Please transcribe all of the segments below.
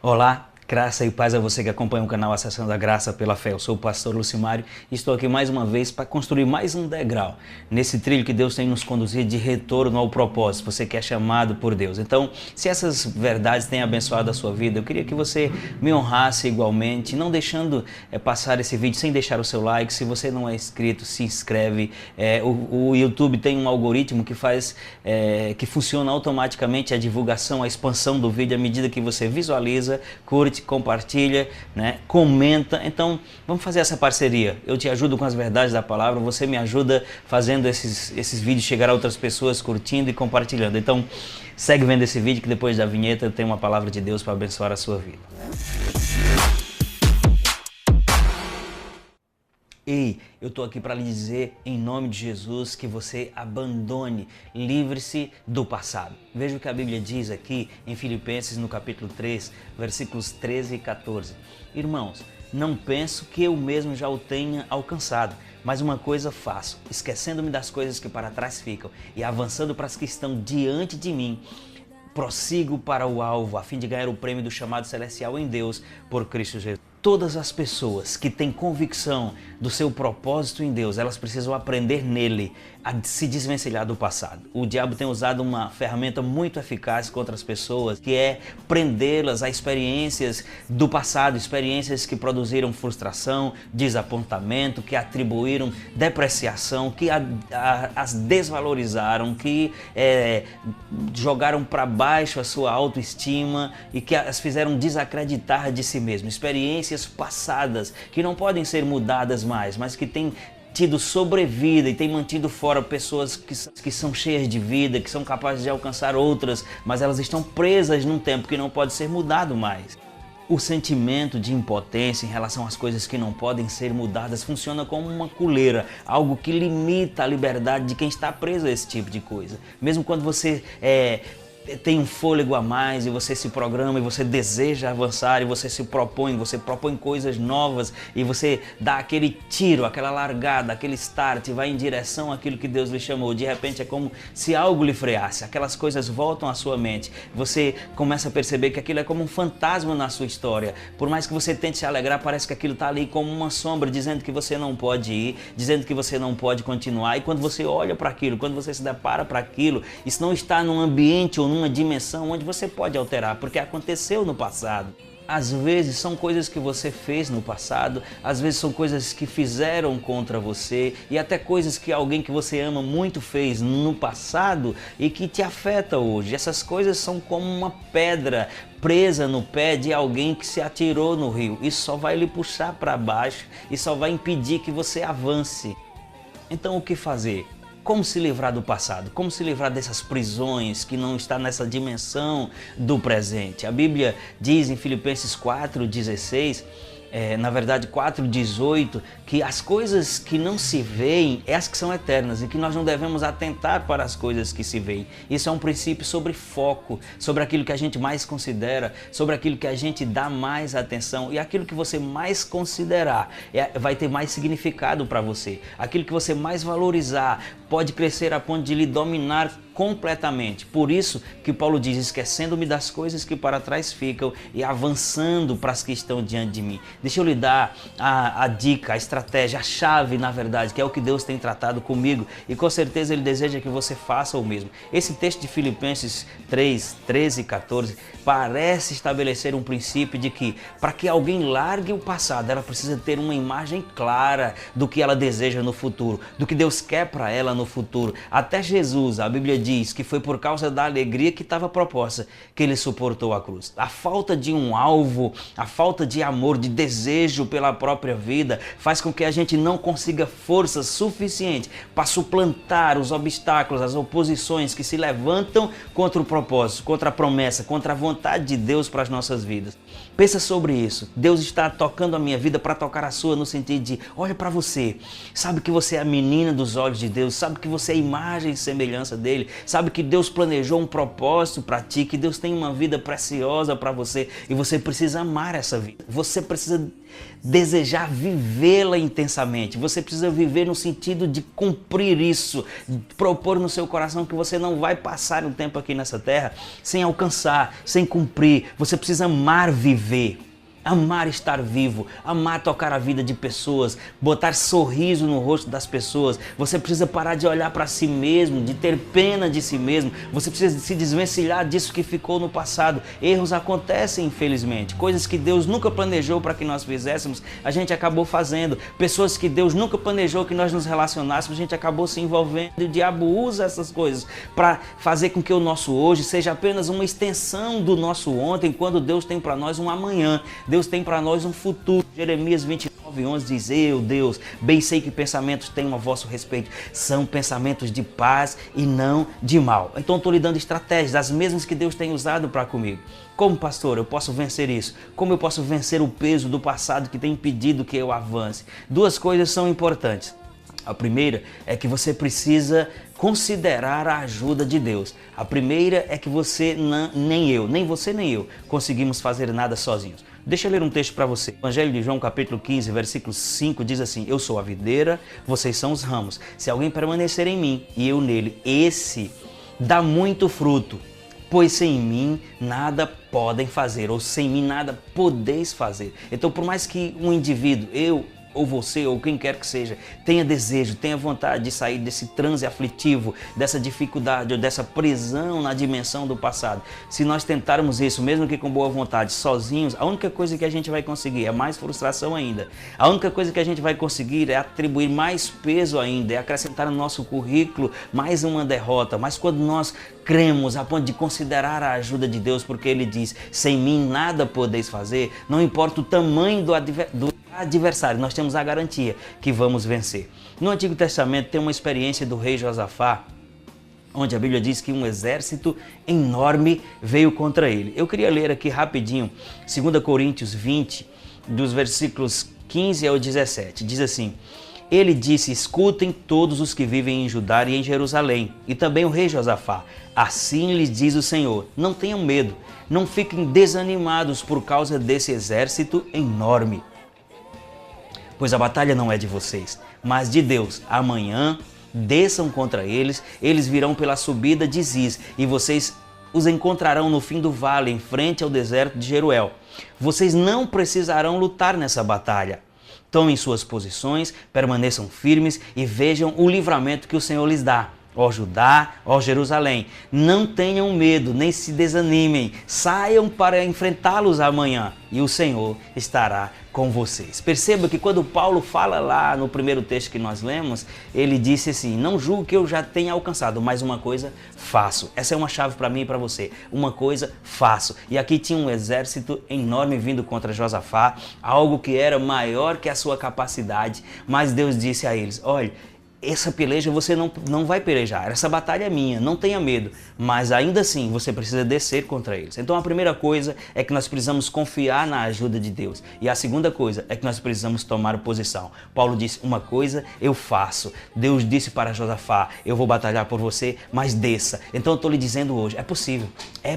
Olá, graça e paz a você que acompanha o canal Acessando a Graça pela Fé. Eu sou o pastor Lucimário e estou aqui mais uma vez para construir mais um degrau nesse trilho que Deus tem nos conduzido de retorno ao propósito, você que é chamado por Deus. Então, se essas verdades têm abençoado a sua vida, eu queria que você me honrasse igualmente, não deixando passar esse vídeo sem deixar o seu like. Se você não é inscrito, se inscreve. O YouTube tem um algoritmo que faz, que funciona automaticamente a divulgação, a expansão do vídeo à medida que você visualiza, curte, compartilha, né? Comenta. Então vamos fazer essa parceria. Eu te ajudo com as verdades da palavra, você me ajuda fazendo esses vídeos chegar a outras pessoas, curtindo e compartilhando. Então segue vendo esse vídeo que depois da vinheta tem uma palavra de Deus para abençoar a sua vida. Ei, eu estou aqui para lhe dizer, em nome de Jesus, que você abandone, livre-se do passado. Veja o que a Bíblia diz aqui em Filipenses, no capítulo 3, versículos 13 e 14. Irmãos, não penso que eu mesmo já o tenha alcançado, mas uma coisa faço, esquecendo-me das coisas que para trás ficam e avançando para as que estão diante de mim, prossigo para o alvo, a fim de ganhar o prêmio do chamado celestial em Deus, por Cristo Jesus. Todas as pessoas que têm convicção do seu propósito em Deus, elas precisam aprender nele a se desvencilhar do passado. O diabo tem usado uma ferramenta muito eficaz contra as pessoas, que é prendê-las a experiências do passado, experiências que produziram frustração, desapontamento, que atribuíram depreciação, que as desvalorizaram, que jogaram para baixo a sua autoestima e que as fizeram desacreditar de si mesmo. Experiências passadas que não podem ser mudadas mais, mas que têm tido sobrevida e têm mantido fora pessoas que são cheias de vida, que são capazes de alcançar outras, mas elas estão presas num tempo que não pode ser mudado mais. O sentimento de impotência em relação às coisas que não podem ser mudadas funciona como uma coleira, algo que limita a liberdade de quem está preso a esse tipo de coisa. Mesmo quando você tem um fôlego a mais e você se programa e você deseja avançar e você você propõe coisas novas e você dá aquele tiro, aquela largada, aquele start e vai em direção àquilo que Deus lhe chamou. De repente é como se algo lhe freasse, aquelas coisas voltam à sua mente. Você começa a perceber que aquilo é como um fantasma na sua história. Por mais que você tente se alegrar, parece que aquilo está ali como uma sombra, dizendo que você não pode ir, dizendo que você não pode continuar. E quando você olha para aquilo, quando você se depara para aquilo, isso não está num ambiente ou numa dimensão onde você pode alterar, porque aconteceu no passado. Às vezes são coisas que você fez no passado, às vezes são coisas que fizeram contra você e até coisas que alguém que você ama muito fez no passado e que te afeta hoje. Essas coisas são como uma pedra presa no pé de alguém que se atirou no rio. Isso só vai lhe puxar para baixo e só vai impedir que você avance. Então o que fazer? Como se livrar do passado? Como se livrar dessas prisões que não está nessa dimensão do presente? A Bíblia diz em Filipenses 4,16, na verdade 4,18, que as coisas que não se veem é as que são eternas e que nós não devemos atentar para as coisas que se veem. Isso é um princípio sobre foco, sobre aquilo que a gente mais considera, sobre aquilo que a gente dá mais atenção, e aquilo que você mais considerar vai ter mais significado para você. Aquilo que você mais valorizar pode crescer a ponto de lhe dominar completamente. Por isso que Paulo diz, esquecendo-me das coisas que para trás ficam e avançando para as que estão diante de mim. Deixa eu lhe dar a dica, a estratégia, a chave, na verdade, que é o que Deus tem tratado comigo e com certeza Ele deseja que você faça o mesmo. Esse texto de Filipenses 3, 13 e 14 parece estabelecer um princípio de que para que alguém largue o passado, ela precisa ter uma imagem clara do que ela deseja no futuro, do que Deus quer para ela no futuro. Até Jesus, a Bíblia diz que foi por causa da alegria que estava proposta que ele suportou a cruz. A falta de um alvo, a falta de amor, de desejo pela própria vida faz com que a gente não consiga força suficiente para suplantar os obstáculos, as oposições que se levantam contra o propósito, contra a promessa, contra a vontade de Deus para as nossas vidas. Pensa sobre isso. Deus está tocando a minha vida para tocar a sua, no sentido de, olha para você, sabe que você é a menina dos olhos de Deus, sabe que você é a imagem e semelhança dele, Sabe que Deus planejou um propósito para ti, que Deus tem uma vida preciosa para você e você precisa amar essa vida. Você precisa desejar vivê-la intensamente. Você precisa viver no sentido de cumprir isso, de propor no seu coração que você não vai passar um tempo aqui nessa terra sem alcançar, sem cumprir. Você precisa amar viver. Amar estar vivo, amar tocar a vida de pessoas, botar sorriso no rosto das pessoas. Você precisa parar de olhar para si mesmo, de ter pena de si mesmo. Você precisa se desvencilhar disso que ficou no passado. Erros acontecem, infelizmente. Coisas que Deus nunca planejou para que nós fizéssemos, a gente acabou fazendo. Pessoas que Deus nunca planejou que nós nos relacionássemos, a gente acabou se envolvendo. E o diabo usa essas coisas para fazer com que o nosso hoje seja apenas uma extensão do nosso ontem, quando Deus tem para nós um amanhã. Deus tem para nós um futuro. Jeremias 29:11 diz: eu, Deus, bem sei que pensamentos tenho a vosso respeito. São pensamentos de paz e não de mal. Então estou lhe dando estratégias, as mesmas que Deus tem usado para comigo. Como pastor, eu posso vencer isso? Como eu posso vencer o peso do passado que tem impedido que eu avance? Duas coisas são importantes. A primeira é que você precisa considerar a ajuda de Deus. A primeira é que nem você nem eu conseguimos fazer nada sozinhos. Deixa eu ler um texto para você. Evangelho de João, capítulo 15, versículo 5, diz assim: eu sou a videira, vocês são os ramos. Se alguém permanecer em mim e eu nele, esse dá muito fruto. Pois sem mim nada podem fazer, ou sem mim nada podeis fazer. Então, por mais que um indivíduo, eu ou você, ou quem quer que seja, tenha desejo, tenha vontade de sair desse transe aflitivo, dessa dificuldade ou dessa prisão na dimensão do passado, se nós tentarmos isso, mesmo que com boa vontade, sozinhos, a única coisa que a gente vai conseguir é mais frustração ainda. A única coisa que a gente vai conseguir é atribuir mais peso ainda, é acrescentar no nosso currículo mais uma derrota. Mas quando nós cremos a ponto de considerar a ajuda de Deus, porque Ele diz: sem mim nada podeis fazer, não importa o tamanho do adversário, nós temos a garantia que vamos vencer. No Antigo Testamento tem uma experiência do rei Josafá, onde a Bíblia diz que um exército enorme veio contra ele. Eu queria ler aqui rapidinho 2 Coríntios 20, dos versículos 15 ao 17. Diz assim: ele disse: escutem todos os que vivem em Judá e em Jerusalém, e também o rei Josafá. Assim lhes diz o Senhor: não tenham medo, não fiquem desanimados por causa desse exército enorme. Pois a batalha não é de vocês, mas de Deus. Amanhã desçam contra eles, eles virão pela subida de Ziz, e vocês os encontrarão no fim do vale, em frente ao deserto de Jeruel. Vocês não precisarão lutar nessa batalha. Tomem suas posições, permaneçam firmes e vejam o livramento que o Senhor lhes dá. Ó Judá, ó Jerusalém, não tenham medo, nem se desanimem, saiam para enfrentá-los amanhã e o Senhor estará com vocês. Perceba que quando Paulo fala lá no primeiro texto que nós lemos, ele disse assim: não julgo que eu já tenha alcançado, mas uma coisa faço. Essa é uma chave para mim e para você. Uma coisa faço. E aqui tinha um exército enorme vindo contra Josafá, algo que era maior que a sua capacidade, mas Deus disse a eles: olha, essa peleja você não vai pelejar, essa batalha é minha, não tenha medo, mas ainda assim você precisa descer contra eles. Então a primeira coisa é que nós precisamos confiar na ajuda de Deus, e a segunda coisa é que nós precisamos tomar posição. Paulo disse: uma coisa eu faço. Deus disse para Josafá: eu vou batalhar por você, mas desça. Então eu estou lhe dizendo hoje: é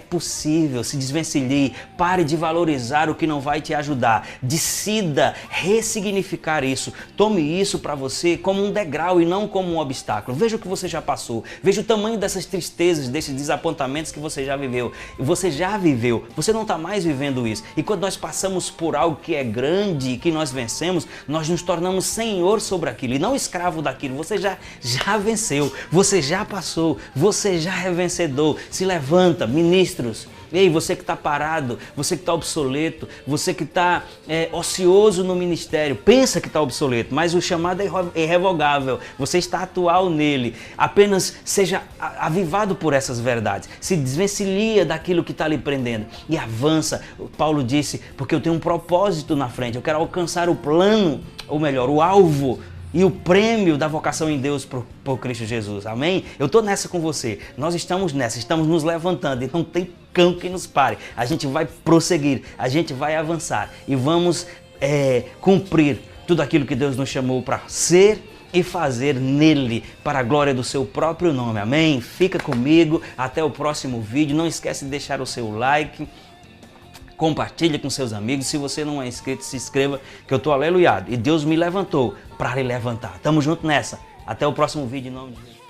possível, se desvencilhe, pare de valorizar o que não vai te ajudar, decida ressignificar isso, tome isso para você como um degrau e não como um obstáculo. Veja o que você já passou, veja o tamanho dessas tristezas, desses desapontamentos que você já viveu. Você já viveu, você não está mais vivendo isso. E quando nós passamos por algo que é grande e que nós vencemos, nós nos tornamos senhor sobre aquilo e não escravo daquilo. Você já venceu, você já passou, você já é vencedor. Se levanta, ministros. Ei, você que está parado, você que está obsoleto, você que está ocioso no ministério, pensa que está obsoleto, mas o chamado é irrevogável, você está atual nele. Apenas seja avivado por essas verdades, se desvencilha daquilo que está lhe prendendo e avança. Paulo disse: porque eu tenho um propósito na frente, eu quero alcançar o plano, ou melhor, o alvo e o prêmio da vocação em Deus por Cristo Jesus. Amém? Eu estou nessa com você. Nós estamos nessa, estamos nos levantando e não tem cão que nos pare. A gente vai prosseguir, a gente vai avançar e vamos cumprir tudo aquilo que Deus nos chamou para ser e fazer nele para a glória do seu próprio nome. Amém? Fica comigo, até o próximo vídeo. Não esquece de deixar o seu like, compartilha com seus amigos. Se você não é inscrito, se inscreva, que eu estou aleluiado. E Deus me levantou para lhe levantar. Tamo junto nessa. Até o próximo vídeo em nome de Jesus.